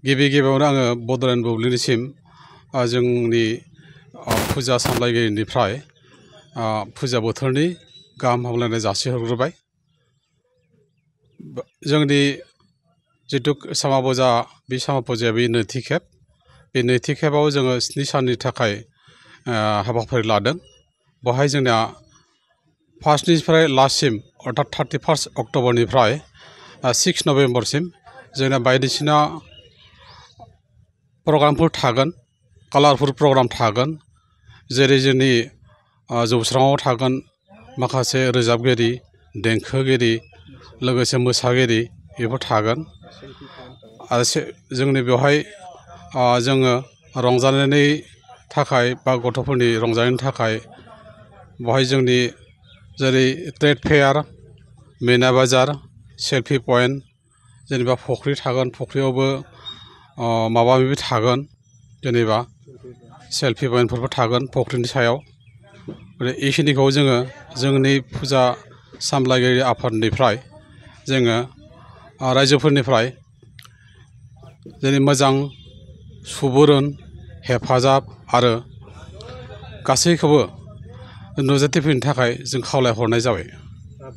गिबि गिबियावनो आङो बड'लेण्ड बुब्लिनिसिम जोंनि फुजा सामलायगिरिनिफ्राय फुजा बोथोरनि गाहाम हामलायनाय जासिहरग्रोबाय। जोंनि जितु सामा पूजा बे सामा पूजाया बे नैथि खेब। बे नैथि खेबाव जोङो 7 साननि थाखाय हाबाफारि लादों। बेवहाय जोंना फार्स्टनिफ्राय लास्टसिम अर्थात 31 अक्ट'बरनिफ्राय 6 नभेम्बरसिम जोंना बायदिसिना प्रग्रामफोर थागोन, कालारफुल प्रग्राम थागोन। जेरै जोंनि जौस्राङाव थागोन माखासे रोजाबगिरि, देंखोगिरि, लोगोसे मोसागिरि बेफोर थागोन। आरो जोंनि बेवहाय जोङो रंजानायनि थाखाय बा गथ'फोरनि रंजानायनि थाखाय बेवहाय जोंनि जेरै ट्रेड फेयार, मिना बाजार, सेल्फि पइन्ट, जेनेबा फुख्रि थागोन, फुख्रियावबो माबा माबि थागोन, जेनेबा सेल्फि पइन्टफोरबो थागोन फुख्रिनि सायाव। बेखिनिखौ जोङो जोंनि फुजा सामलायगिरि आफादनिफ्राय जोङो रायजोफोरनिफ्राय जेरै मोजां सुबुरुन, हेफाजाब आरो गासैखौबो नुजाथिफैनो थाखाय जों खावलायहरनाय जाबाय।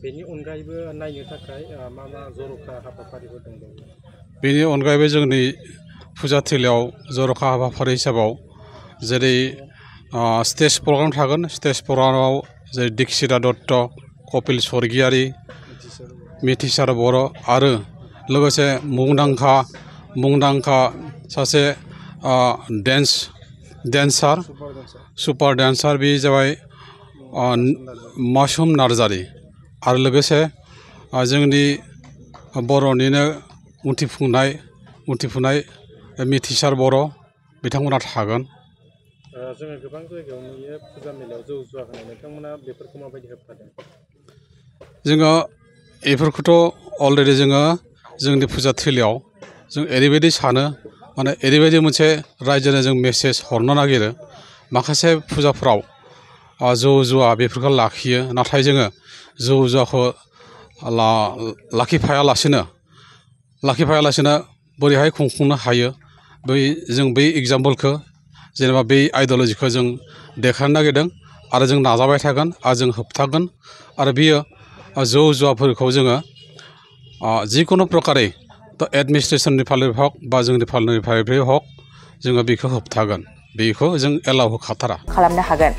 बेनि अनगायैबो नायनो थाखाय मा जर'खा हाबाफारिफोर दंबावो? बेनि अनगायैबो जोंनि फुजाथिलियाव जर'खा हाबाफारि हिसाबाव जेरै स्टेज प्रग्राम थागोन। स्टेज प्रग्रामाव जेरै दीक्षिता दत्त, कपिल स्वर्गियारि, मिथिसार बर' आरो लोगोसे मुंदांखा सासे डेन्सार, सुपार डेन्सार, बे जाबाय मासुम नार्जारि। आरो लोगोसे जोंनि बर'निनो उन्थिफुनाय मिथिसार बर' बिथांमोना थागोन। जोङो गोबां जायगायाव नुयो फुजा मेलायाव जौ जुवा होनाय, नोंथांमोना बेफोरखौ माबायदि होबथादों? जोङो बेफोरखौथ' अलरेडि जोङो जोंनि फुजा थिलियाव जों ओरैबायदि सानो, माने ओरैबायदि मोनसे रायजोनो जों मेसेज हरनो नागिरो। माखासे फुजाफ्राव जौ जुवा बेफोरखौ लाखियो, नाथाय जोङो जौ जुवाखौ लाखिफायालासिनो बोरैहाय खुंफुंनो हायो, जों बै एग्जाम्पलखौ जेनेबा बै आइडिय'लजिखौ जों देखायनो नागिरदों आरो जों नाजाबाय थागोन आरो जों होबथागोन। आरो बियो जौ जुवाफोरखौ जोङो जिखुनु प्रकारै एडमिनिस्ट्रेसननि फारनिफ्राय हक बा जोंनि फारनिफ्राय हक जोङो बेखौ होबथागोन। बेखौ जों एलाउ होखाथारा। खालामनो हागोन।